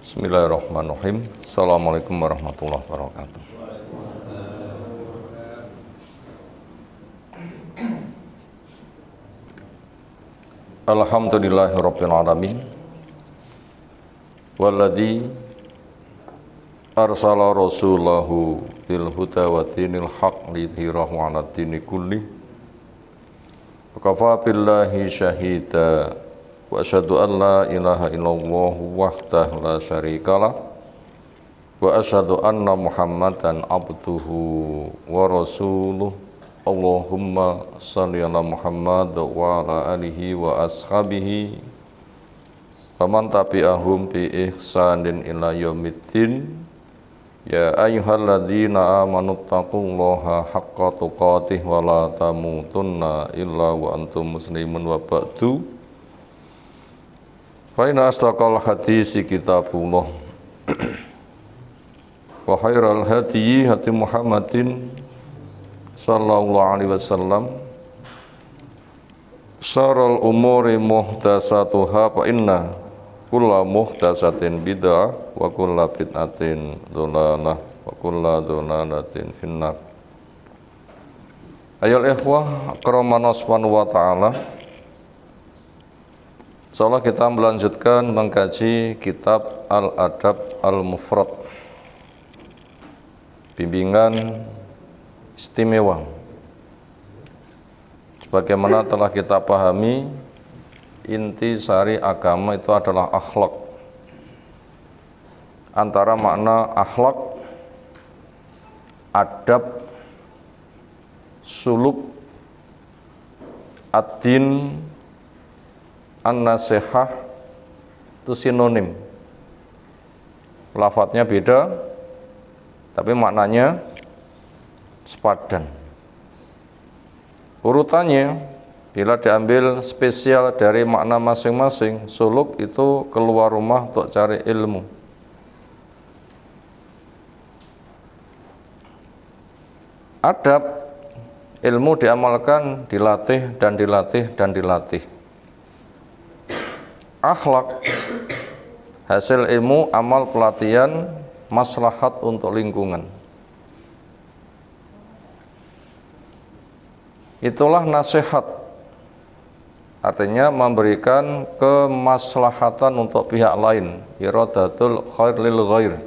Bismillahirrahmanirrahim. Assalamualaikum warahmatullahi wabarakatuh. Alhamdulillahirabbil alamin. Walladzi arsala rasulahu bil huda wa dinil haq lidhirahu 'ala dini kulli. Wakafa billahi syahida. Wa asyhadu an la ilaha illallah wahdahu la syarikalah wa asyhadu anna Muhammadan abduhu wa rasuluh. Allahumma shalli ala Muhammad wa ala alihi wa ashabihi wa man tabi'ahum bi ihsanin ila yaumiddin. Ya ayyuhalladzina amanu taqullaha haqqa tuqatih wa la tamutunna illa wa antum muslimun wa ba'du. Fa inna asdaqal hadisi kitabullah wa khairal hadyi hadi Muhammadin sallallahu alaihi wasallam, syarrul umuri muhdatsatuha fa inna kulla muhdatsatin bid'ah wa kulla bid'atin dhalalah wa kulla dhalalatin finnar. Ayol ikhwah akramana subhanahu wa ta'ala, insyaallah kita melanjutkan mengkaji kitab Al-Adab Al-Mufrad, bimbingan istimewa. Sebagaimana telah kita pahami, inti sari agama itu adalah akhlak. Antara makna akhlak, adab, suluk, ad-din, an-nasihah itu sinonim. Lafadznya beda, tapi maknanya sepadan. Urutannya, bila diambil spesial dari makna masing-masing, suluk itu keluar rumah untuk cari ilmu. Adab, ilmu diamalkan, dilatih dan dilatih dan dilatih. Akhlak, hasil ilmu, amal, pelatihan, maslahat untuk lingkungan. Itulah nasihat, artinya memberikan kemaslahatan untuk pihak lain, iradatul khair lil ghair,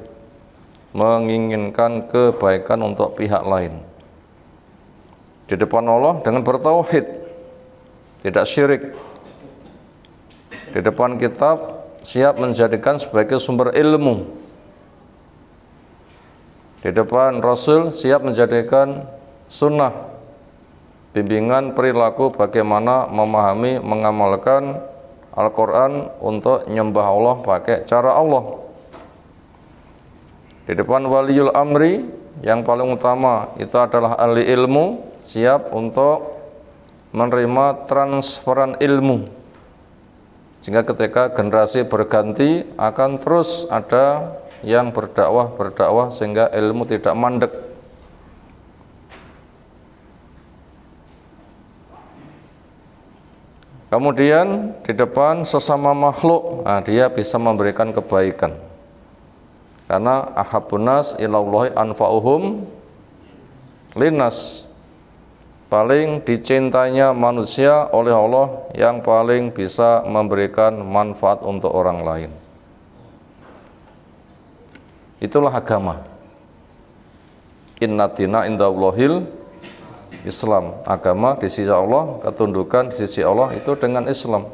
menginginkan kebaikan untuk pihak lain. Di depan Allah dengan bertauhid, tidak syirik. Di depan kitab siap menjadikan sebagai sumber ilmu. Di depan Rasul siap menjadikan sunnah, bimbingan perilaku bagaimana memahami, mengamalkan Al-Quran untuk nyembah Allah pakai cara Allah. Di depan waliul amri, yang paling utama itu adalah ahli ilmu, siap untuk menerima transferan ilmu. Sehingga ketika generasi berganti akan terus ada yang berdakwah sehingga ilmu tidak mandek. Kemudian di depan sesama makhluk, dia bisa memberikan kebaikan. Karena ahabbun nas ilallahi anfa'uhum linnas. Paling dicintainya manusia oleh Allah yang paling bisa memberikan manfaat untuk orang lain. Itulah agama. Inna dina indallahil Islam. Agama di sisi Allah, ketundukan di sisi Allah itu dengan Islam.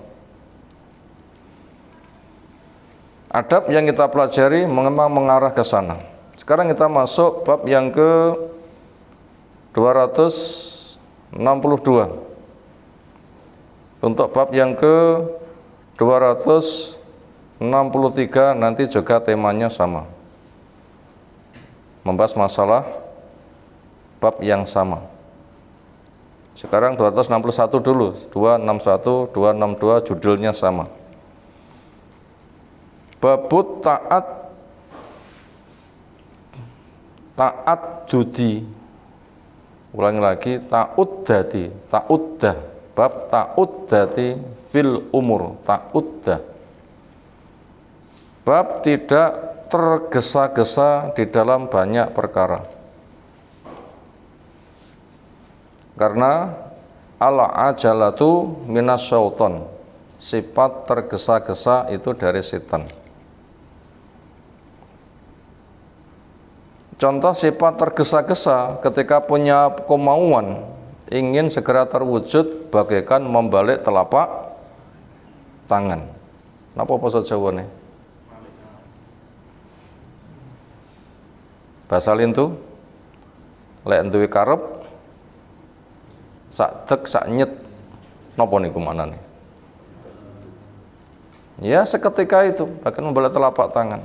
Adab yang kita pelajari memang mengarah ke sana. Sekarang kita masuk bab yang ke 262. Untuk bab yang ke 263 nanti juga temanya sama, membahas masalah bab yang sama. Sekarang 261 dulu, 261, 262 judulnya sama. Babut taat dudi. Ulangi lagi, ta'uddah, bab ta'uddati fil umur, ta'uddah. Bab tidak tergesa-gesa di dalam banyak perkara. Karena al-ajalatu minasyaiton, sifat tergesa-gesa itu dari setan. Contoh sifat tergesa-gesa ketika punya kemauan ingin segera terwujud bagaikan membalik telapak tangan. Napa basa Jawane? Basa lintu lek duwe karep sak dek sak nyet napa niku maknane? Ya seketika itu bahkan membalik telapak tangan.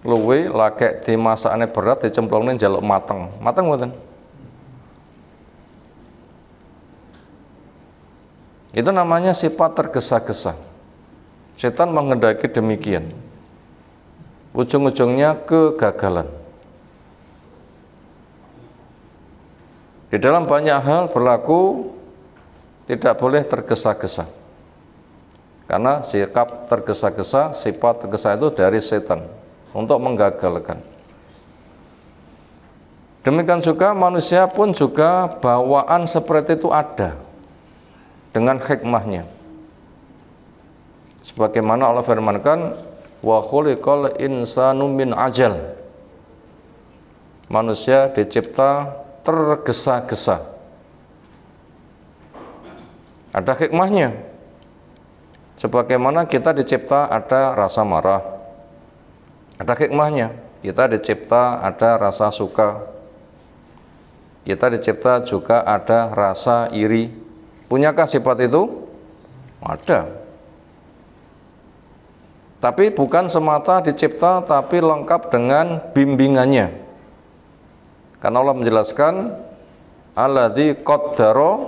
Luwe lagek dimasakane berat dicemplungne njaluk mateng. Mateng mboten? Itu namanya sifat tergesa-gesa. Setan menghendaki demikian. Ujung-ujungnya kegagalan. Di dalam banyak hal berlaku tidak boleh tergesa-gesa. Karena sikap tergesa-gesa, sifat tergesa itu dari setan untuk menggagalkan. Demikian juga manusia pun juga bawaan seperti itu ada dengan hikmahnya. Sebagaimana Allah firmankan, wa khuliqal insanu min ajal. Manusia dicipta tergesa-gesa. Ada hikmahnya. Sebagaimana kita dicipta ada rasa marah. Ada hikmahnya. Kita dicipta ada rasa suka. Kita dicipta juga ada rasa iri. Punyakah sifat itu? Ada. Tapi bukan semata dicipta, tapi lengkap dengan bimbingannya. Karena Allah menjelaskan, alladzi qaddara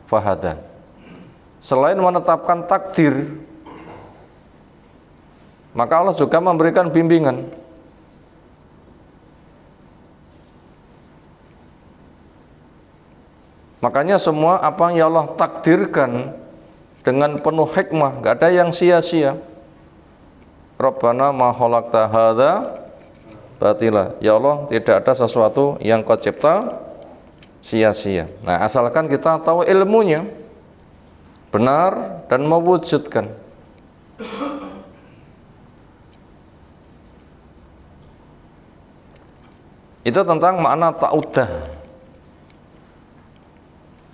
fahada. Selain menetapkan takdir, maka Allah juga memberikan bimbingan. Makanya semua apa yang Allah takdirkan dengan penuh hikmah, gak ada yang sia-sia. Rabbana ma khalaqta hadza batila. Ya Allah, tidak ada sesuatu yang Kau cipta sia-sia. Nah, asalkan kita tahu ilmunya benar dan mewujudkan. Itu tentang makna ta'udah.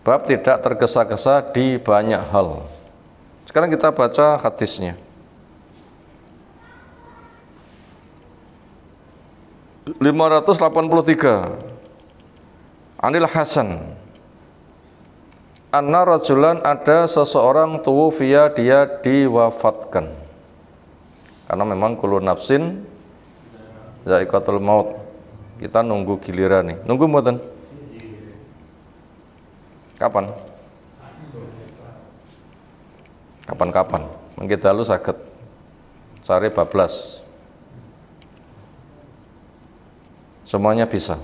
Bab tidak tergesa-gesa di banyak hal. Sekarang kita baca hadisnya. 583. Anil Hasan. Anna rajulan, ada seseorang tuwufiya, dia diwafatkan. Karena memang kullu nafsin za'iqatul maut. Kita nunggu giliran nih. Nunggu mboten? Kapan? Kapan-kapan. Mengkita lu sakit. Sare bablas. Semuanya bisa.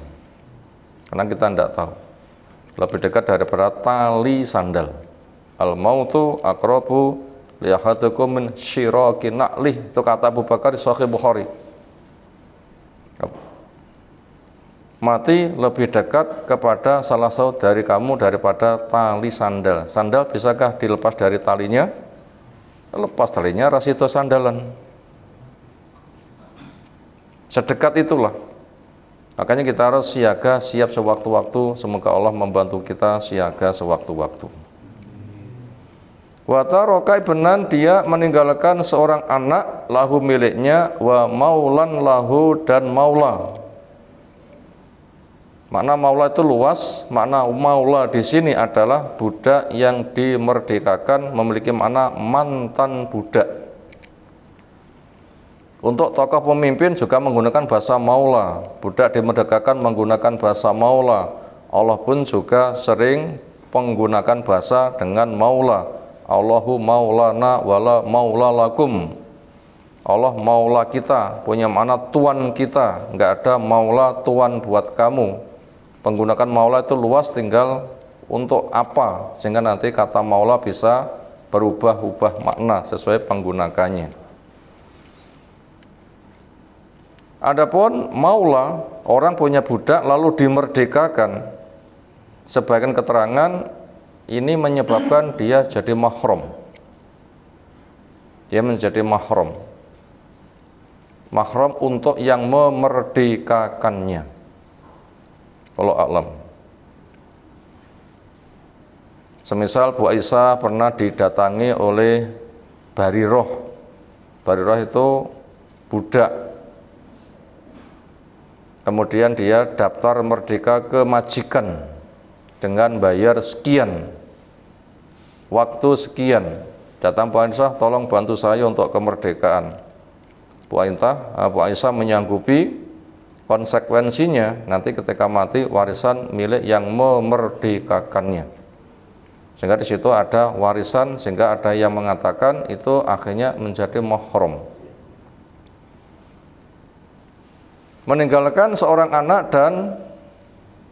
Karena kita tidak tahu. Lebih dekat daripada tali sandal. Al-mautu aqrabu li ahadikum min syiraki na'lih. Itu kata Abu Bakar di Sahih Bukhari. Mati lebih dekat kepada salah satu dari kamu daripada tali sandal. Sandal bisakah dilepas dari talinya? Lepas talinya rasito sandalan. Sedekat itulah. Makanya kita harus siaga, siap sewaktu-waktu. Semoga Allah membantu kita siaga sewaktu-waktu. Wa taraka ibnan, dia meninggalkan seorang anak lahu miliknya, wa maulan lahu, dan maula. Makna maula itu luas. Makna maula di sini adalah budak yang dimerdekakan, memiliki makna mantan budak. Untuk tokoh pemimpin juga menggunakan bahasa maula. Budak dimerdekakan menggunakan bahasa maula. Allah pun juga sering menggunakan bahasa dengan maula. Allahu maulana wala maula lakum. Allah maula kita, punya makna tuan kita. Enggak ada maula tuan buat kamu. Penggunaan maula itu luas, tinggal untuk apa, sehingga nanti kata maula bisa berubah-ubah makna sesuai penggunakannya. Adapun maula, orang punya budak lalu dimerdekakan, sebagian keterangan ini menyebabkan dia jadi mahram. Dia menjadi mahram. Mahram untuk yang memerdekakannya. Wallahu a'lam. Semisal Bu Aisyah pernah didatangi oleh Bariroh. Bariroh itu budak. Kemudian dia daftar merdeka ke majikan dengan bayar sekian, waktu sekian. Datang Bu Aisyah, tolong bantu saya untuk kemerdekaan. Bu Aisyah menyanggupi konsekuensinya, nanti ketika mati warisan milik yang memerdekakannya. Sehingga di situ ada warisan, sehingga ada yang mengatakan itu akhirnya menjadi mahram. Meninggalkan seorang anak dan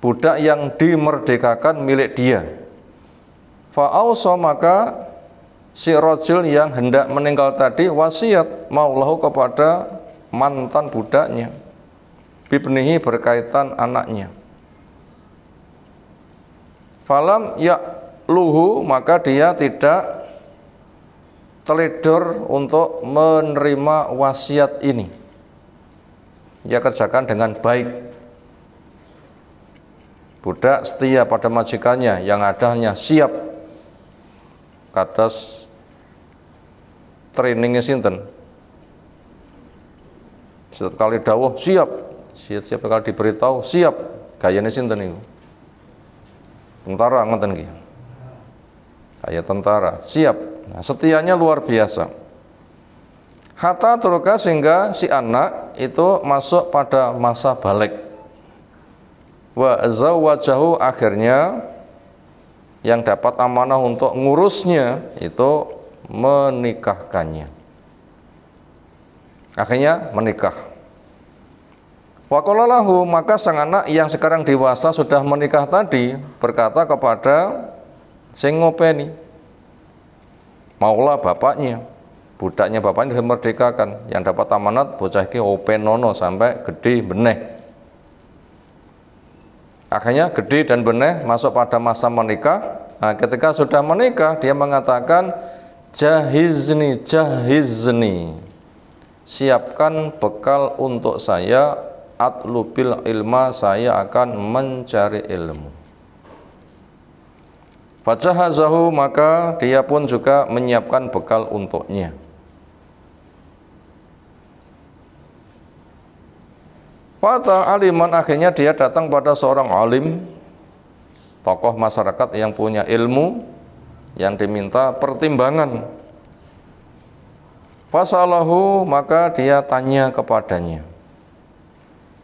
budak yang dimerdekakan milik dia. Fa'ausa, maka si rajul yang hendak meninggal tadi wasiat maulahu kepada mantan budaknya, bibnihi berkaitan anaknya. Falam ya luhu, maka dia tidak teledor untuk menerima wasiat ini. Dia kerjakan dengan baik. Budak setia pada majikannya, yang ada hanya siap kados trainingnya sinten. Setiap kali dawuh siap, setiap kali diberitahu siap. Gayane sinten niku? Tentara ngoten nggih. Kayak tentara, siap. Nah, setianya luar biasa. Hatta turuka, sehingga si anak itu masuk pada masa balik. Wa zawwajahu, akhirnya yang dapat amanah untuk ngurusnya itu menikahkannya. Akhirnya menikah. Wa qala lahu, maka sang anak yang sekarang dewasa sudah menikah tadi berkata kepada sing ngopeni, maula bapaknya, budaknya bapaknya dimerdekakan, yang dapat amanat bocah iki openono sampai gede beneh. Akhirnya gede dan beneh masuk pada masa menikah. Nah, ketika sudah menikah dia mengatakan jahizni, jahizni, siapkan bekal untuk saya, atlubil ilma, saya akan mencari ilmu. Fajahazahu, maka dia pun juga menyiapkan bekal untuknya. Fata aliman, akhirnya dia datang pada seorang alim, tokoh masyarakat yang punya ilmu, yang diminta pertimbangan. Fasalahu, maka dia tanya kepadanya.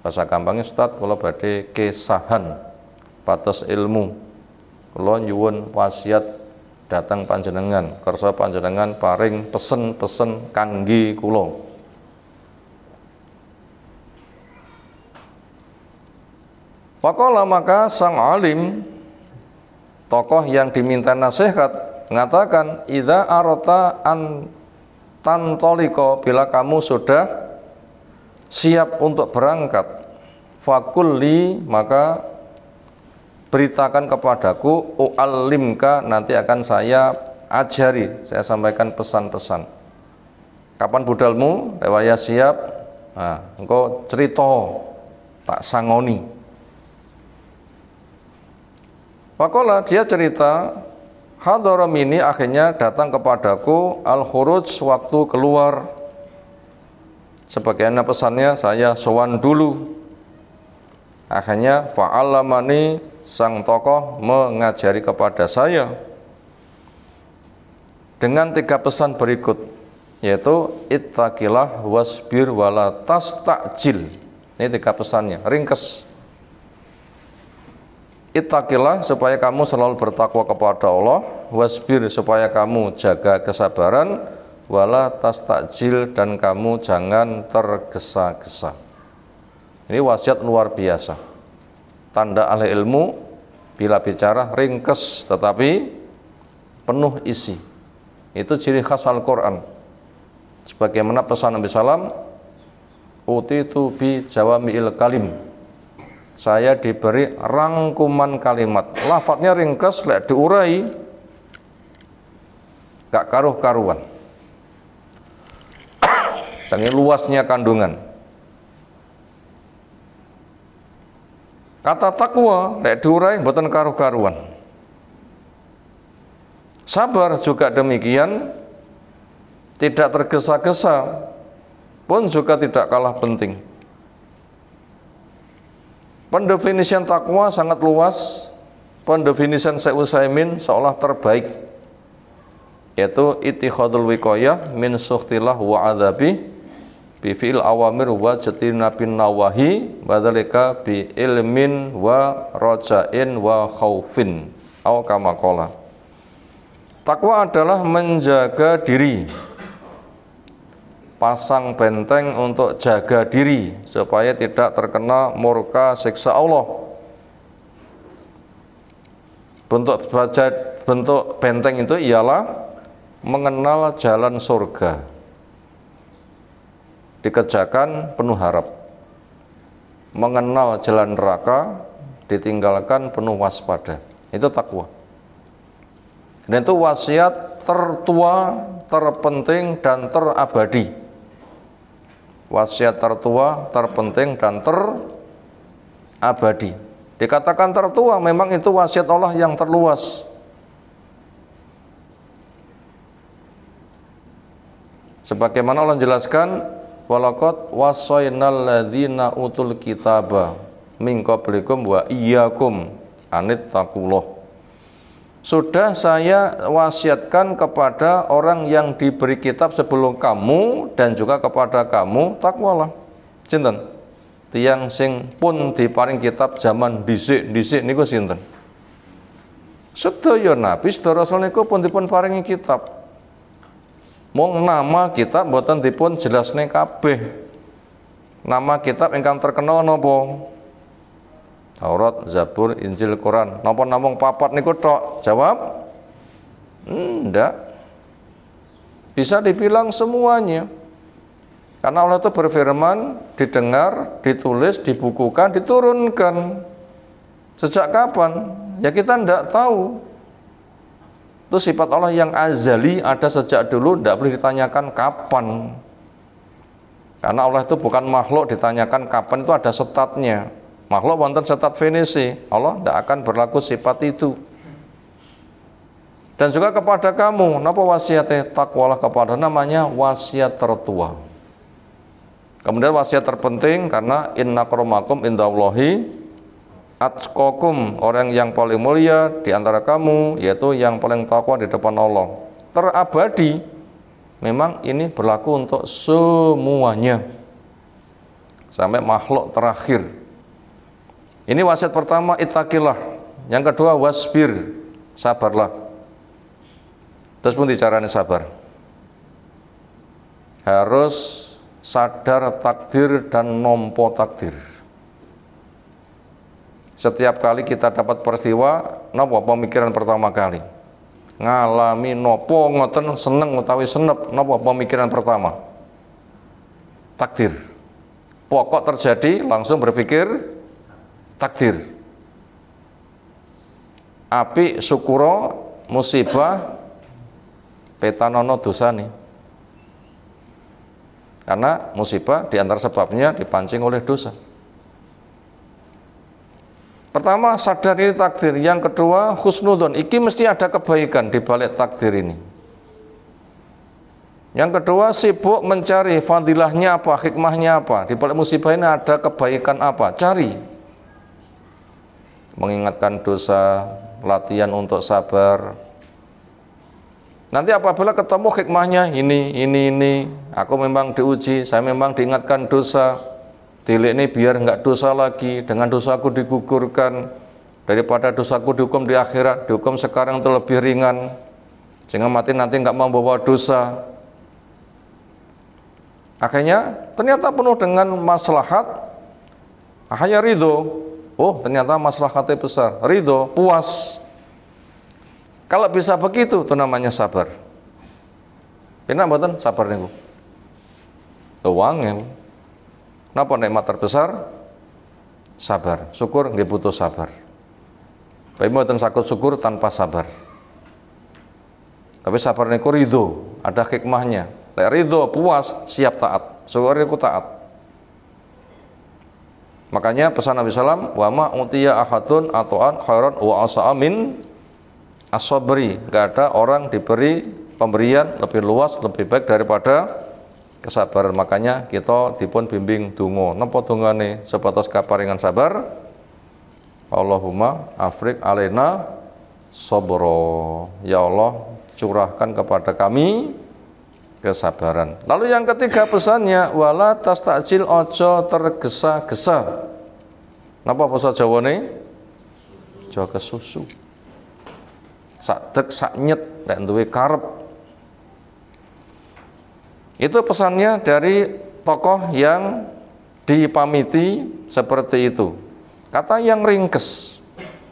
Bahasa gampangnya, Ustaz, kalau badhe kesahan patos ilmu, kula nyuwun wasiat datang panjenengan, kersa panjenengan paring pesen-pesen kangge kula. Faqala, maka sang alim, tokoh yang diminta nasihat, mengatakan, idza arata an tantoliko, bila kamu sudah siap untuk berangkat, fakulli, maka beritakan kepadaku, u'allimka, nanti akan saya ajari, saya sampaikan pesan-pesan. Kapan budalmu? Lewaya siap, nah, engkau cerita, tak sangoni. Fakola, dia cerita, hadaramini, akhirnya datang kepadaku al-khuruj, waktu keluar. Sebagaimana pesannya, saya sowan dulu. Akhirnya fa'alamani, sang tokoh mengajari kepada saya dengan 3 pesan berikut, yaitu ittaqillah wasbir wala tastajil. Ini 3 pesannya, ringkes. Ittaqillah, supaya kamu selalu bertakwa kepada Allah, wasbir, supaya kamu jaga kesabaran, wala tastajil, dan kamu jangan tergesa-gesa. Ini wasiat luar biasa. Tanda ahli ilmu, bila bicara ringkes tetapi penuh isi. Itu ciri khas Al-Quran. Sebagaimana pesan Nabi Sallam, utitu bi jawami'il kalim. Saya diberi rangkuman kalimat. Lafadznya ringkas, lek diurai gak karuh-karuan. Saking luasnya kandungan. Kata takwa lek diurai mboten karuh-karuan. Sabar juga demikian, tidak tergesa-gesa pun juga tidak kalah penting. Pendefinisian takwa sangat luas. Pendefinisian Syekh Utsaimin seolah terbaik, yaitu ittikhadul wiqayah min sukhtillah wa adzabi bi fi'il awamir wa jatinabin nawahi badzalika bi ilmin wa raja'in wa khaufin au kama qala. Takwa adalah menjaga diri, pasang benteng untuk jaga diri supaya tidak terkena murka siksa Allah. Bentuk benteng itu ialah mengenal jalan surga, dikerjakan penuh harap. Mengenal jalan neraka, ditinggalkan penuh waspada. Itu takwa. Dan itu wasiat tertua, terpenting, dan terabadi. Wasiat tertua, terpenting, dan terabadi. Dikatakan tertua, memang itu wasiat Allah yang terluas. Sebagaimana Allah menjelaskan, walaqad wasaynal ladzina utul kitaba min qablikum wa iyyakum anittaqullah. Sudah saya wasiatkan kepada orang yang diberi kitab sebelum kamu dan juga kepada kamu, takwalah. Sinten? Tiyang sing pun diparing kitab zaman dhisik-dhisik niku sinten? Sedaya nabi, sedaya rasul niku pun dipun paringi kitab. Mung nama kitab mboten dipun jelasne kabeh. Nama kitab ingkang terkenal napa? Taurat, Zabur, Injil, Quran. Napa namung papat niku tok? Jawab, ndak. Bisa dibilang semuanya. Karena Allah itu berfirman, didengar, ditulis, dibukukan, diturunkan. Sejak kapan? Ya kita ndak tahu. Itu sifat Allah yang azali, ada sejak dulu, ndak boleh ditanyakan kapan. Karena Allah itu bukan makhluk ditanyakan kapan, itu ada setatnya. Makhluk wonten setat finisi, Allah tidak akan berlaku sifat itu. Dan juga kepada kamu, napa wasiatnya? Takwalah kepada, namanya wasiat tertua. Kemudian wasiat terpenting, karena inna akramakum indallahi atqakum, orang yang paling mulia di antara kamu yaitu yang paling takwa di depan Allah. Terabadi, memang ini berlaku untuk semuanya sampai makhluk terakhir. Ini wasiat pertama, ittaqillah. Yang kedua, wasbir, sabarlah. Terus pun caranya sabar. Harus sadar takdir dan nompo takdir. Setiap kali kita dapat peristiwa, napa pemikiran pertama kali? Ngalami nopo ngoten seneng utawi senep, napa pemikiran pertama? Takdir. Pokok terjadi langsung berpikir takdir. Api syukuro, musibah petanono dosane. Karena musibah diantar sebabnya dipancing oleh dosa. Pertama, sadar ini takdir. Yang kedua, husnudon. Iki mesti ada kebaikan di balik takdir ini. Yang kedua, sibuk mencari fadilahnya apa, hikmahnya apa. Di balik musibah ini ada kebaikan apa, cari. Mengingatkan dosa, latihan untuk sabar. Nanti apabila ketemu hikmahnya, ini, aku memang diuji, saya memang diingatkan dosa. Tilik ini biar enggak dosa lagi, dengan dosaku digugurkan, daripada dosaku dihukum di akhirat, dihukum sekarang itu lebih ringan, sehingga mati nanti enggak membawa dosa. Akhirnya ternyata penuh dengan maslahat, akhirnya ridho. Oh, ternyata maslahatnya besar, ridho, puas. Kalau bisa begitu, itu namanya sabar. Penak mboten sabar niku? Wangel. Napa nikmat terbesar? Sabar. Syukur nggih butuh sabar. Tapi mboten sakit syukur tanpa sabar. Tapi sabar niku ridho, ada hikmahnya. Lek ridho puas, siap taat. Syukur niku taat. Makanya pesan Nabi sallam, wa ma utiya ahadun atoan khairan wa asa'amin as-sabri. Enggak ada orang diberi pemberian lebih luas, lebih baik daripada kesabaran. Makanya kita dipun bimbing donga. Napa dongane? Sebatas kaparingan sabar. Allahumma afrik alaina sabra. Ya Allah, curahkan kepada kami kesabaran. Lalu yang ketiga pesannya, wala tastajil, ojo tergesa-gesa. Napa basa Jawane? Aja kesusu. Sak dek sak nyet nek duwe karep. Itu pesannya dari tokoh yang dipamiti seperti itu. Kata yang ringkes.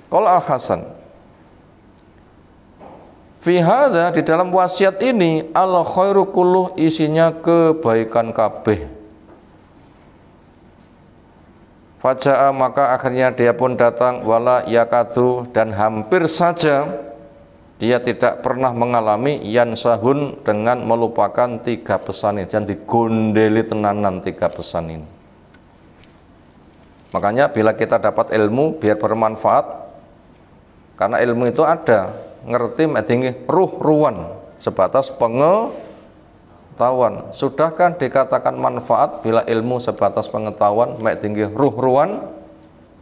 Qala Al-Hasan, fi hadza, di dalam wasiat ini, al khairu kulluh, isinya kebaikan kabeh. Faja'a, maka akhirnya dia pun datang, wala yakadu, dan hampir saja dia tidak pernah mengalami yansahun, dengan melupakan 3 pesan ini. Dan digondeli tenanan 3 pesan ini. Makanya bila kita dapat ilmu biar bermanfaat, karena ilmu itu ada ngerti tinggi ruh-ruan, sebatas pengetahuan. Sudahkah dikatakan manfaat bila ilmu sebatas pengetahuan tinggi ruh-ruan?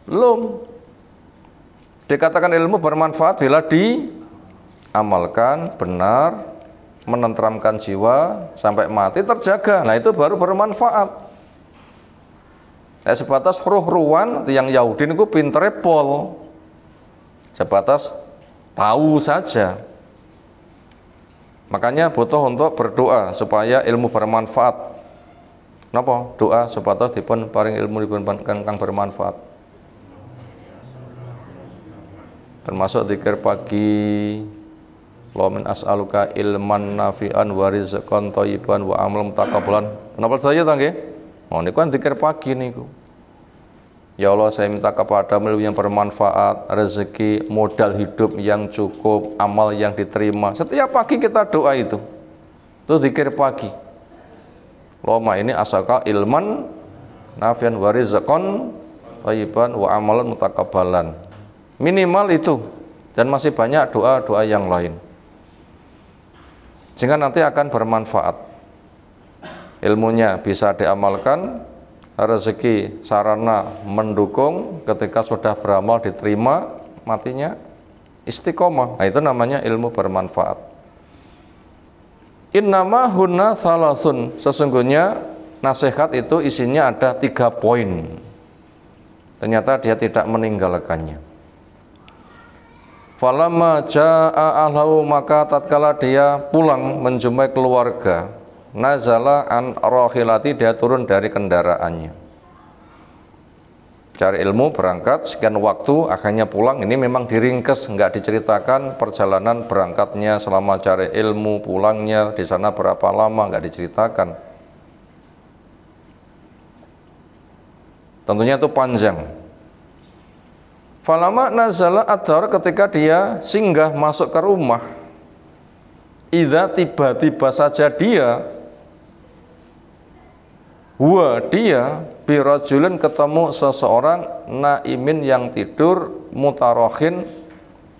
Belum. Dikatakan ilmu bermanfaat bila diamalkan benar, menenteramkan jiwa sampai mati terjaga. Nah itu baru bermanfaat. Sebatas ruh-ruan, yang Yahudi itu pintere pol, sebatas tahu saja. Makanya butuh untuk berdoa supaya ilmu bermanfaat. Napa? Doa sebatas dipun paring ilmu dipun kang bermanfaat. Termasuk zikir pagi, Allahumma min as'aluka ilman nafi'an wa rizqan thayyiban wa amalan mutakabbalan. Kenapa saya nggih? Oh niku kan zikir pagi niku. Ya Allah, saya minta kepadamu yang bermanfaat, rezeki, modal hidup yang cukup, amal yang diterima. Setiap pagi kita doa itu zikir pagi. Allahumma ini as'aluka ilman nafi'an wa rizqan thayyiban wa amalan mutakabbalan. Minimal itu, dan masih banyak doa-doa yang lain. Sehingga nanti akan bermanfaat. Ilmunya bisa diamalkan, rezeki sarana mendukung, ketika sudah beramal diterima, matinya istiqomah. Nah, itu namanya ilmu bermanfaat. Innama hunna thalathun, sesungguhnya nasihat itu isinya ada 3 poin. Ternyata dia tidak meninggalkannya. Falamma jaa ahlahu, maka tatkala dia pulang menjumpai keluarga, nazala an rohilati, dia turun dari kendaraannya. Cari ilmu, berangkat sekian waktu, akhirnya pulang. Ini memang diringkes, enggak diceritakan perjalanan berangkatnya selama cari ilmu, pulangnya di sana berapa lama, enggak diceritakan. Tentunya itu panjang. Falama nazala adhar, ketika dia singgah masuk ke rumah, idza, tiba-tiba saja dia birajulin, ketemu seseorang, naimin, yang tidur, mutarohin,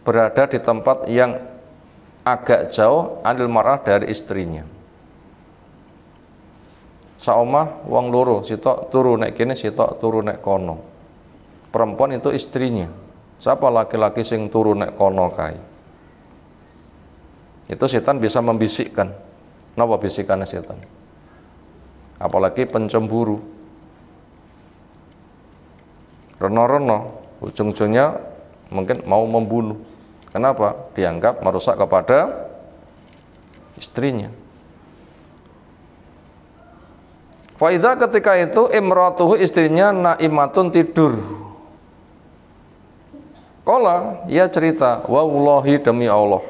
berada di tempat yang agak jauh, anil marah, dari istrinya. Saomah wong loro, sitok turu nek kene, sitok turu nek kono. Perempuan itu istrinya. Siapa laki-laki sing turu nek kono kae? Itu setan bisa membisikkan. Napa bisikannya setan? Apalagi pencemburu. Reno-reno, ujung-ujungnya mungkin mau membunuh. Kenapa? Dianggap merusak kepada istrinya. Faidha, ketika itu imratuhu, istrinya, naimatun, tidur. Qala, ia cerita, wallahi, demi Allah,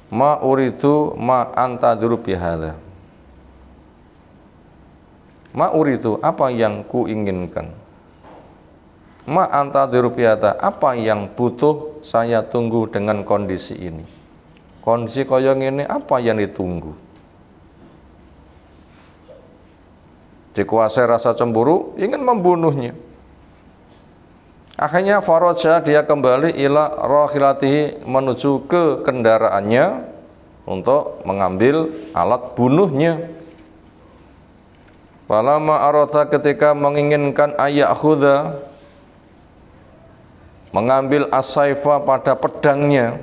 ma uridu ma antadhiru bihadza. Ma uridu, apa yang ku inginkan. Ma antadhiru bihadza, apa yang butuh saya tunggu dengan kondisi ini. Kondisi kaya ngene, apa yang ditunggu? Dikuasai rasa cemburu, ingin membunuhnya. Akhirnya faraja, dia kembali ila rahilatihi, menuju ke kendaraannya untuk mengambil alat bunuhnya. Falamma aradha, ketika menginginkan ayakhudha, mengambil as-saifa, pada pedangnya,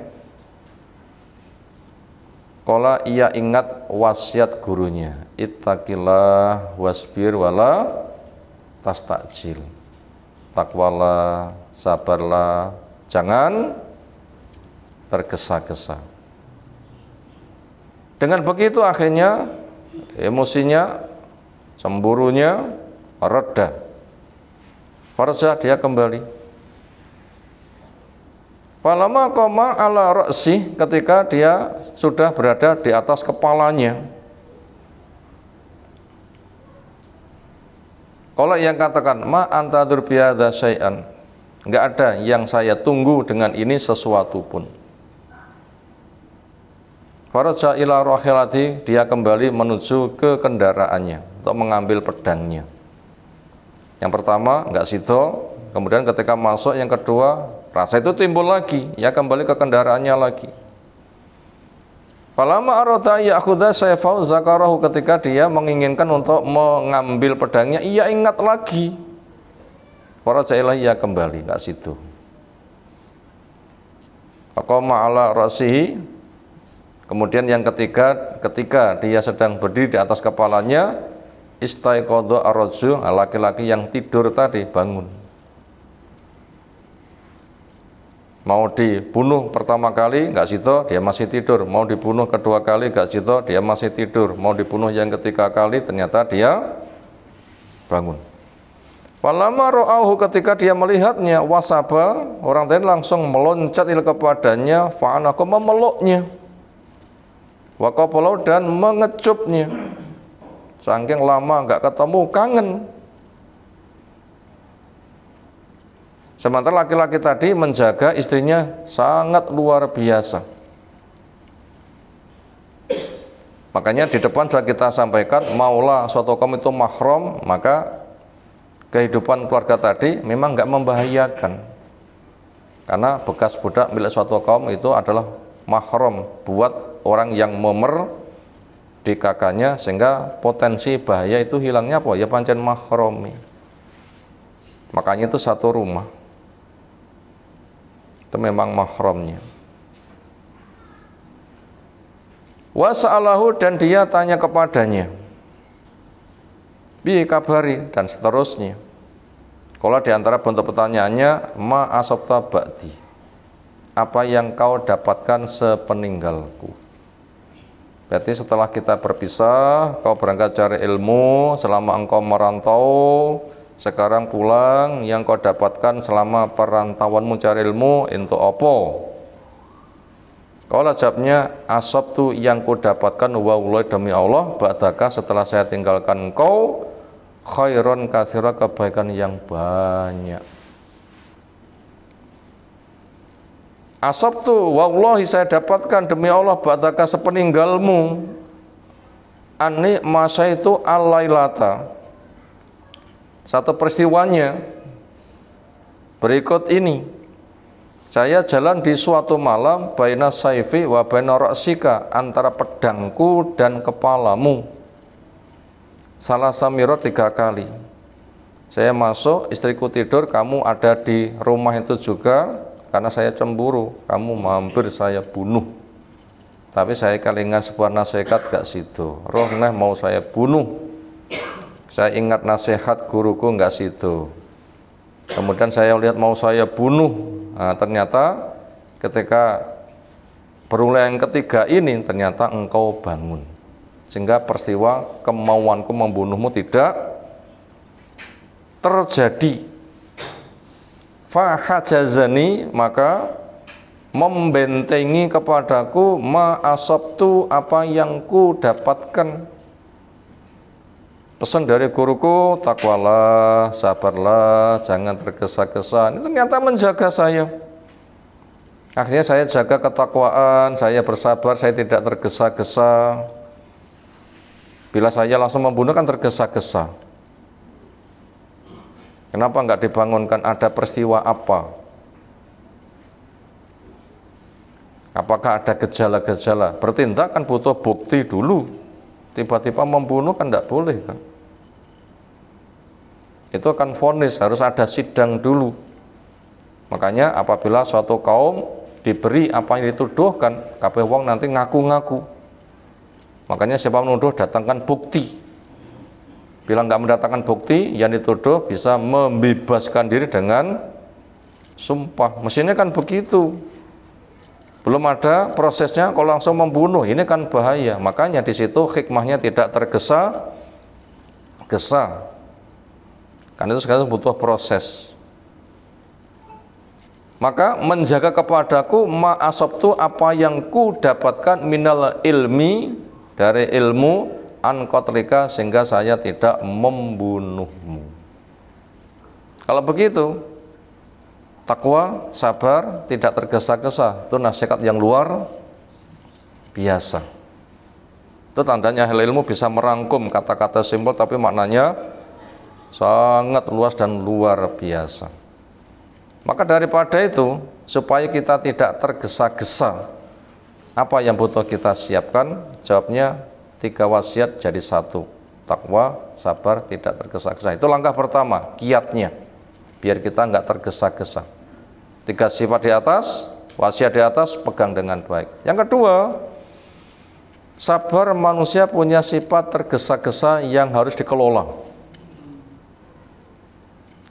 qala, ia ingat wasiat gurunya, ittaqillah wasbir wala tastajil. Takwalah, sabarlah, jangan tergesa-gesa. Dengan begitu akhirnya emosinya, cemburunya reda. Farja, dia kembali. Falamma qama ala ra'si, ketika dia sudah berada di atas kepalanya. Kalau yang katakan ma antadhur bihadza syai'an, enggak ada yang saya tunggu dengan ini sesuatu pun. Faraja ila rahilati, dia kembali menuju ke kendaraannya untuk mengambil pedangnya. Yang pertama enggak sido, kemudian ketika masuk yang kedua, rasa itu timbul lagi, ya kembali ke kendaraannya lagi. Falamma arada ya'khudha sayfahu zakarahu, ketika dia menginginkan untuk mengambil pedangnya, ia ingat lagi. Faraja ilahi, ia kembali, enggak situ. Faqama ala ra'sihi, kemudian yang ketiga, ketika dia sedang berdiri di atas kepalanya, istaiqadha ar-rajul, laki-laki yang tidur tadi bangun. Mau dibunuh pertama kali enggak situ, dia masih tidur. Mau dibunuh kedua kali enggak situ, dia masih tidur. Mau dibunuh yang ketiga kali, ternyata dia bangun. Falamma ra'auhu, ketika dia melihatnya, wasaba, orang tadi langsung meloncat kepadanya, fa'anaku, memeluknya, waqabalau, dan mengecupnya. Saking lama enggak ketemu, kangen. Sementara laki-laki tadi menjaga istrinya sangat luar biasa. Makanya di depan sudah kita sampaikan, maulah suatu kaum itu mahram, maka kehidupan keluarga tadi memang enggak membahayakan. Karena bekas budak milik suatu kaum itu adalah mahram buat orang yang memerdekakannya, sehingga potensi bahaya itu hilangnya apa? Ya pancen mahram. Makanya itu satu rumah. Itu memang mahramnya. Wasa'alahu, dan dia tanya kepadanya, bi kabari, dan seterusnya. Kalau diantara bentuk pertanyaannya, ma asabta ba'di, apa yang kau dapatkan sepeninggalku. Berarti setelah kita berpisah, kau berangkat cari ilmu, selama engkau merantau, sekarang pulang, yang kau dapatkan selama perantauanmu cari ilmu untuk apa? Kalau jawabnya, asabtu, yang ku dapatkan, wallahi, demi Allah, ba'daka, setelah saya tinggalkan engkau, khairan katsira, kebaikan yang banyak. Asabtu, wallahi, saya dapatkan demi Allah, ba'daka, sepeninggalmu, ani masa itu alailata, satu peristiwanya berikut ini. Saya jalan di suatu malam, baina saifi wa baina ra'sika, antara pedangku dan kepalamu. Salah samirot 3 kali. Saya masuk, istriku tidur, kamu ada di rumah itu juga. Karena saya cemburu, kamu mampir saya bunuh. Tapi saya kelingan sebuah nasihat gak situ, roh neh mau saya bunuh. Saya ingat nasihat guruku, enggak situ. Kemudian saya lihat mau saya bunuh. Nah, ternyata ketika perulatan ketiga ini, ternyata engkau bangun. Sehingga peristiwa kemauanku membunuhmu tidak terjadi. Fahajazani, maka membentengi kepadaku ma asabtu, apa yang ku dapatkan. Pesan dari guruku, takwalah, sabarlah, jangan tergesa-gesa. Ini ternyata menjaga saya. Akhirnya saya jaga ketakwaan, saya bersabar, saya tidak tergesa-gesa. Bila saya langsung membunuh kan tergesa-gesa. Kenapa nggak dibangunkan, ada peristiwa apa? Apakah ada gejala-gejala? Bertindak kan butuh bukti dulu. Tiba-tiba membunuh kan tidak boleh kan? Itu kan vonis, harus ada sidang dulu. Makanya apabila suatu kaum diberi apa yang dituduhkan, kabeh wong nanti ngaku-ngaku. Makanya siapa menuduh datangkan bukti. Bila nggak mendatangkan bukti, yang dituduh bisa membebaskan diri dengan sumpah. Mestinya kan begitu. Belum ada prosesnya, kalau langsung membunuh, ini kan bahaya. Makanya di situ hikmahnya tidak tergesa-gesa. Karena itu sekarang butuh proses. Maka menjaga kepadaku ma asabtu, apa yang ku dapatkan minal ilmi, dari ilmu, an qatlika, sehingga saya tidak membunuhmu. Kalau begitu, takwa, sabar, tidak tergesa-gesa, itu nasihat yang luar biasa. Itu tandanya ahli ilmu bisa merangkum kata-kata simpel tapi maknanya sangat luas dan luar biasa. Maka daripada itu, supaya kita tidak tergesa-gesa, apa yang butuh kita siapkan? Jawabnya 3 wasiat jadi 1. Takwa, sabar, tidak tergesa-gesa. Itu langkah pertama, kiatnya, biar kita nggak tergesa-gesa. 3 sifat di atas, wasiat di atas, pegang dengan baik. Yang kedua, sabar, manusia punya sifat tergesa-gesa yang harus dikelola.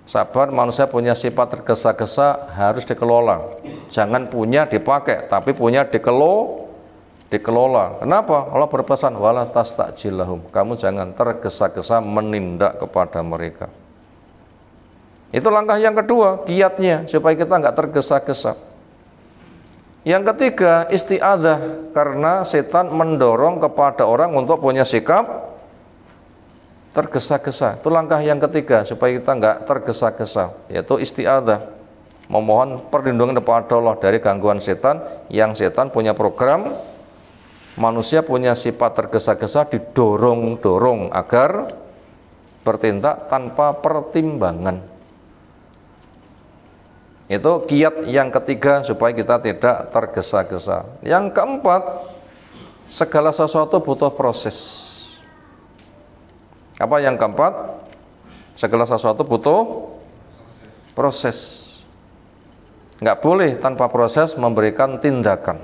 Sabar, manusia punya sifat tergesa-gesa harus dikelola. Jangan punya dipakai, tapi punya dikelola. Kenapa? Allah berpesan, wala tastajilahum. Kamu jangan tergesa-gesa menindak kepada mereka. Itu langkah yang kedua, kiatnya, supaya kita nggak tergesa-gesa. Yang ketiga, isti'adzah, karena setan mendorong kepada orang untuk punya sikap tergesa-gesa. Itu langkah yang ketiga, supaya kita nggak tergesa-gesa, yaitu isti'adzah, memohon perlindungan kepada Allah dari gangguan setan, yang setan punya program, manusia punya sifat tergesa-gesa, didorong-dorong agar bertindak tanpa pertimbangan. Itu kiat yang ketiga supaya kita tidak tergesa-gesa. Yang keempat, segala sesuatu butuh proses. Apa yang keempat? Segala sesuatu butuh proses. Nggak boleh tanpa proses memberikan tindakan.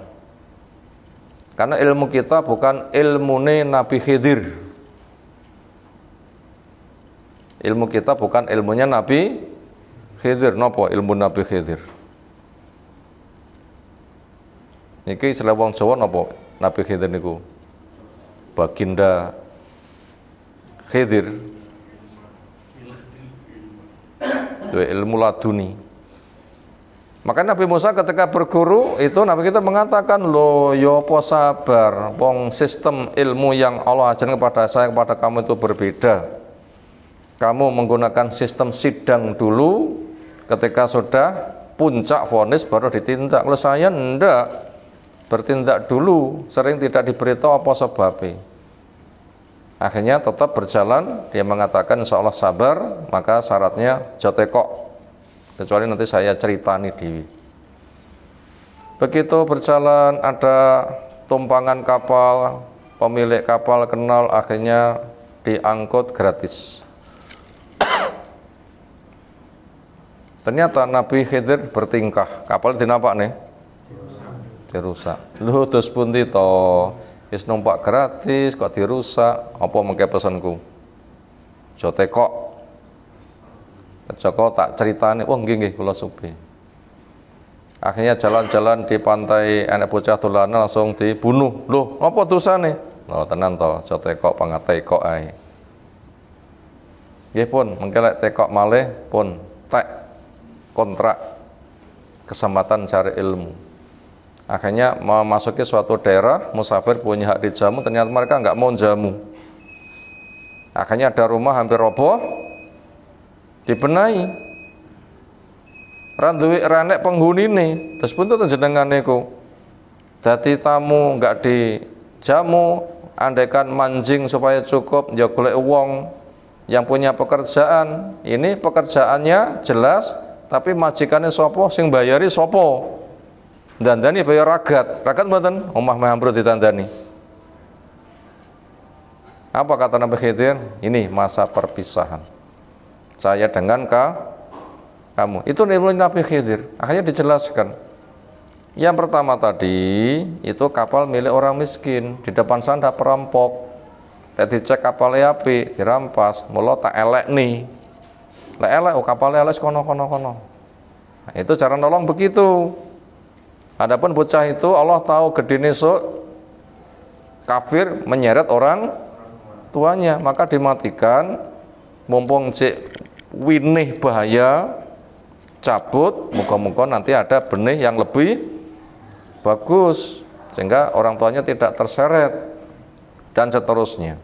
Karena ilmu kita bukan ilmune Nabi Khidir. Ilmu kita bukan ilmunya Nabi Khidir. Napa ilmu Nabi Khidir? Niki istilah wong Jawa napa Nabi Khidir niku? Baginda Khidir. Itu ilmu laduni. Maka Nabi Musa ketika berguru itu Nabi kita mengatakan, loh yo po sabar, wong sistem ilmu yang Allah ajarkan kepada saya kepada kamu itu berbeda. Kamu menggunakan sistem sidang dulu, ketika sudah puncak vonis baru ditindak. Kalau saya enggak, bertindak dulu, sering tidak diberitahu apa sebabnya. Akhirnya tetap berjalan, dia mengatakan insya Allah sabar, maka syaratnya jotekok. Kecuali nanti saya ceritani dewi. Begitu berjalan ada tumpangan kapal, pemilik kapal kenal, akhirnya diangkut gratis. Ternyata Nabi Khidir bertingkah, kapal dinampak nih, dirusak. Lu terus pundi to, wis numpak gratis kok dirusak, apa mengke pesanku? Jotekok. Joko tak ceritani, oh nggih kula subi. Akhirnya jalan-jalan di pantai anak bocah dolanan langsung dibunuh. Loh, apa terusane? Loh tenan to, jotekok pangatekok ae. Nggih pun, mengke tekok malih pun tek kontrak kesempatan cari ilmu. Akhirnya memasuki suatu daerah, musafir punya hak dijamu, ternyata mereka nggak mau jamu. Akhirnya ada rumah hampir roboh, dibenahi. Randuwi renek penghuni nih, terus pun itu jenengan niku. Dadi tamu nggak dijamu, andaikan manjing supaya cukup, ya golek wong yang punya pekerjaan. Ini pekerjaannya jelas, tapi majikannya sopo, sing bayari sopo. Dandani bayar ragat mboten, omah mahambrut ditandani. Apa kata Nabi Khidir? Ini masa perpisahan saya dengan kamu. Itu Nabi Khidir. Akhirnya dijelaskan. Yang pertama tadi itu kapal milik orang miskin, di depan sana perampok. Dicek kapalnya api, dirampas, mula tak elek nih. Lek elek kapalnya elek kono. Nah, itu cara nolong begitu. Adapun bocah itu Allah tahu gedene sok kafir menyeret orang tuanya, maka dimatikan. Mumpung cek winih bahaya, cabut, muka-muka nanti ada benih yang lebih bagus sehingga orang tuanya tidak terseret dan seterusnya.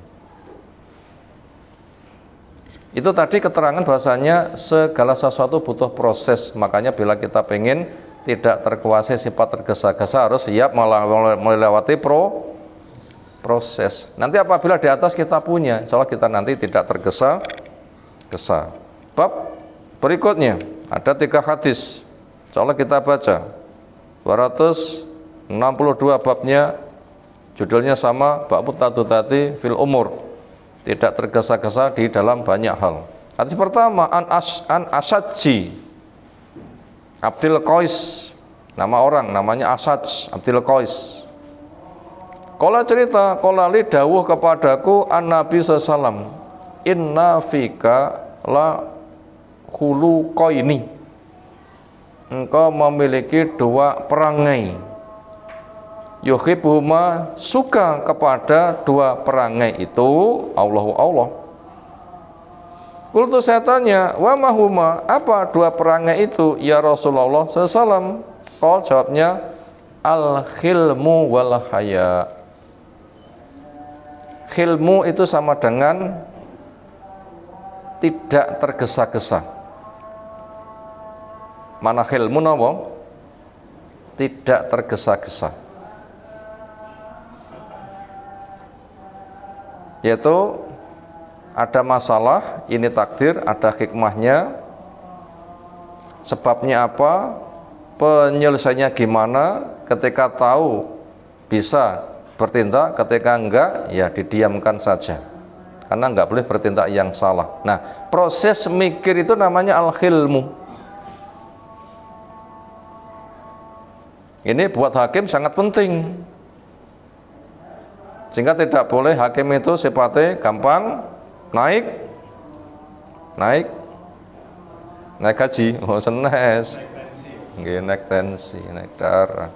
Itu tadi keterangan bahasanya segala sesuatu butuh proses. Makanya bila kita pengen tidak terkuasai sifat tergesa-gesa, harus siap melewati proses. Nanti apabila di atas kita punya, insya Allah kita nanti tidak tergesa-gesa. Bab berikutnya ada 3 hadis, insya Allah kita baca 262 babnya, judulnya sama, bab tadutati fil umur, tidak tergesa-gesa di dalam banyak hal. Hadis pertama, an Asadji Abdul Qais, nama orang namanya Asaj Abdul Qais. Qala cerita, qala li dawuh kepadaku an Nabi sallallahu, inna fika la khuluqaini, engkau memiliki 2 perangai, yuhibbuhuma, suka kepada 2 perangai itu Allah. Kultu saya tanya, wa mahuma, apa 2 perangai itu ya Rasulullah sallallahu? Qal, jawabnya, al-khilmu wal haya. Khilmu itu sama dengan tidak tergesa-gesa. Mana khilmu napa? Tidak tergesa-gesa. Yaitu ada masalah, ini takdir, ada hikmahnya, sebabnya apa, penyelesaiannya gimana, ketika tahu bisa bertindak, ketika enggak ya didiamkan saja, karena enggak boleh bertindak yang salah. Nah, proses mikir itu namanya al-khilmu. Ini buat hakim sangat penting, sehingga tidak boleh hakim itu sifatnya gampang naik gaji, senes, nggih, naik tensi, naik darah,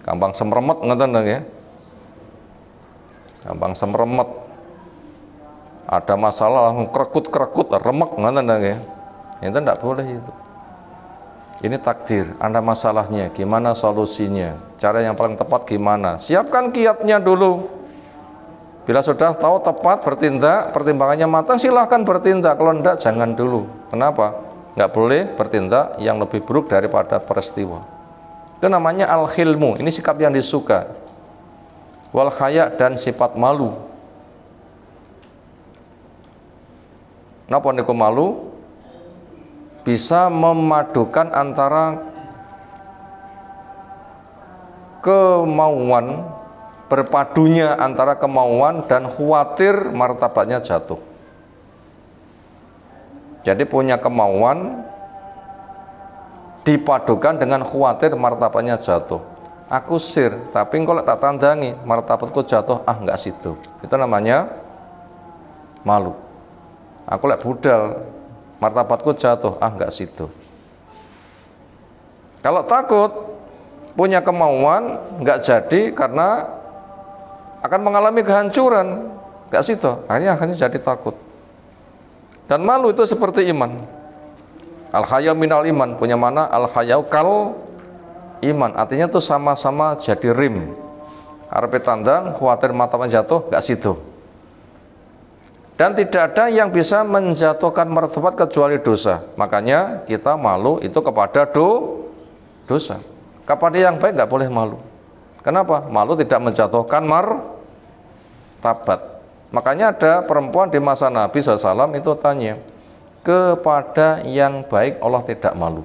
gampang semremet ngoten nggih, gampang semremet, ada masalah langsung kerekut remek ngoten nggih, itu tidak boleh itu. Ini takdir, ada masalahnya, gimana solusinya, cara yang paling tepat gimana, siapkan kiatnya dulu. Bila sudah tahu tepat bertindak, pertimbangannya matang, silahkan bertindak. Kalau enggak, jangan dulu. Kenapa? Enggak boleh bertindak yang lebih buruk daripada peristiwa. Itu namanya al-khilmu. Ini sikap yang disuka. Wal khaya, dan sifat malu. Napa niku malu? Bisa memadukan antara kemauan, berpadunya antara kemauan dan khawatir martabatnya jatuh. Jadi punya kemauan dipadukan dengan khawatir martabatnya jatuh. Aku sir, tapi kalau tak tandangi martabatku jatuh, enggak situ. Itu namanya malu. Aku lek budal, martabatku jatuh, enggak situ. Kalau takut, punya kemauan, enggak jadi karena akan mengalami kehancuran, enggak situ, akhirnya jadi takut. Dan malu itu seperti iman. Al-haya minal iman, punya mana al-haya kal iman. Artinya itu sama-sama jadi rim. Arepe tandang, khawatir mata jatuh, gak situ. Dan tidak ada yang bisa menjatuhkan martabat kecuali dosa. Makanya kita malu itu kepada dosa. Kepada yang baik nggak boleh malu. Kenapa? Malu tidak menjatuhkan martabat. Makanya ada perempuan di masa Nabi SAW itu tanya, kepada yang baik Allah tidak malu.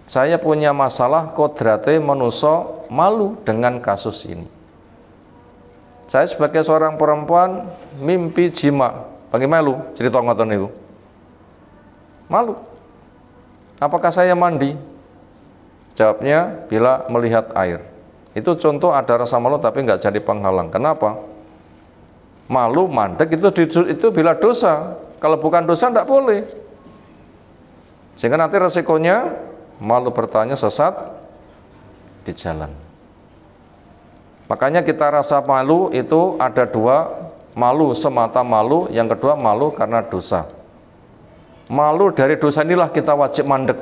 Saya punya masalah kodrate manusia malu dengan kasus ini. Saya sebagai seorang perempuan mimpi jima, bagaimana malu? Cerita ngoten niku. Malu. Apakah saya mandi? Jawabnya bila melihat air. Itu contoh ada rasa malu tapi nggak jadi penghalang. Kenapa? Malu mandek itu bila dosa. Kalau bukan dosa nggak boleh. Sehingga nanti resikonya malu bertanya sesat di jalan. Makanya kita rasa malu itu ada dua, malu semata malu, yang kedua malu karena dosa. Malu dari dosa inilah kita wajib mandek.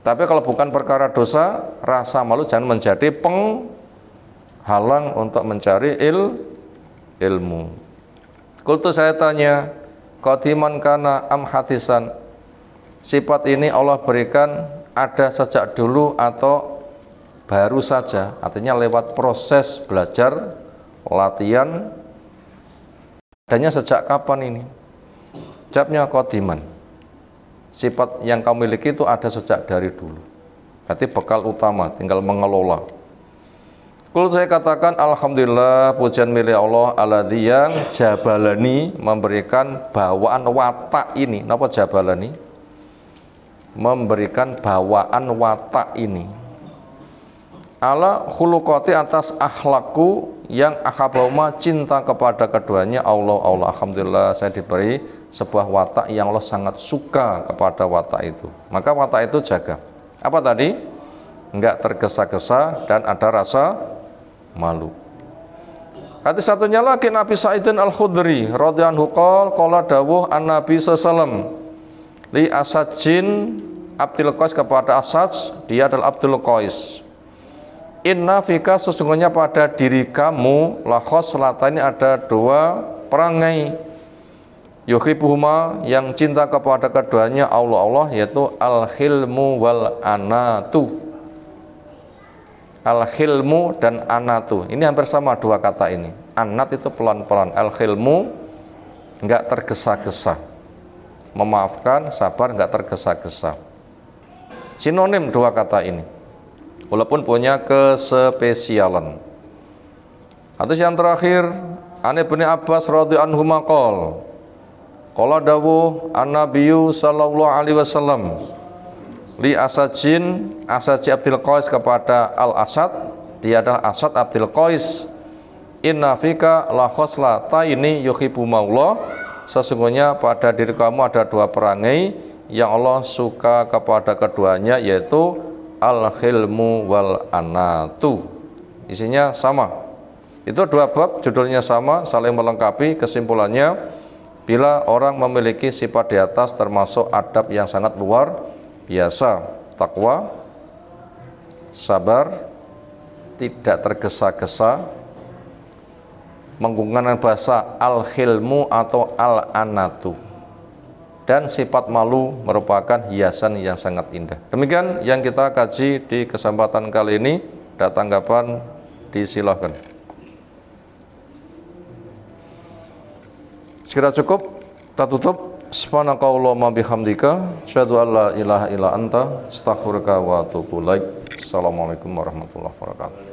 Tapi kalau bukan perkara dosa, rasa malu jangan menjadi penghalang untuk mencari ilmu. Kultu saya tanya, qadiman kana am hadisan? Sifat ini Allah berikan ada sejak dulu atau baru saja, artinya lewat proses belajar, latihan, adanya sejak kapan ini? Jawabnya qadiman. Sifat yang kamu miliki itu ada sejak dari dulu. Berarti bekal utama, tinggal mengelola. Kalau saya katakan alhamdulillah, pujian milik Allah alladzi yang jabalani, memberikan bawaan watak ini. Napa jabalani? Memberikan bawaan watak ini. Ala khuluqati, atas akhlaku yang akhabahuma, cinta kepada keduanya. Allah alhamdulillah saya diberi sebuah watak yang Allah sangat suka kepada watak itu. Maka watak itu jaga. Apa tadi? Enggak tergesa-gesa dan ada rasa malu. Hadis satunya lagi Nabi Sa'idin Al-Khudri radhiyallahu anhu qala dawuh an-Nabi sallallahu li Asajin Abdul Qais, kepada Asaj, dia adalah Abdul Qais. Inna fika, sesungguhnya pada diri kamu, la khoslatani, ada dua perangai, yuhibbuhuma, yang cinta kepada keduanya Allah, yaitu al-khilmu wal anatu. Al-khilmu dan anatu, ini hampir sama dua kata ini. Anat itu pelan-pelan, al-khilmu enggak tergesa-gesa, memaafkan, sabar, enggak tergesa-gesa. Sinonim dua kata ini, walaupun punya kespesialan. Hadis yang terakhir, An Ibnu Abbas radhiyallahu anhu maqal, qala dawuh an-nabiyyu sallallahu alaihi wasallam li Asajin, Asaj Abdul Qais, kepada Al-Asad, dia adalah Asad Abdul Qais, inna fika la khoslataini yuhibbu maullah, sesungguhnya pada diri kamu ada dua perangai yang Allah suka kepada keduanya, yaitu al-khilmu wal anatu. Isinya sama. Itu dua bab, judulnya sama, saling melengkapi. Kesimpulannya, bila orang memiliki sifat di atas termasuk adab yang sangat luar biasa, takwa, sabar, tidak tergesa-gesa, menggunakan bahasa al-khilmu atau al-anatu, dan sifat malu merupakan hiasan yang sangat indah. Demikian yang kita kaji di kesempatan kali ini. Ada tanggapan, disilahkan. Sekira cukup, kita tutup. Subhanakallahumma bihamdika, asyhadu an la ilaha illa anta, astaghfiruka wa atubu ilaik. Assalamualaikum warahmatullahi wabarakatuh.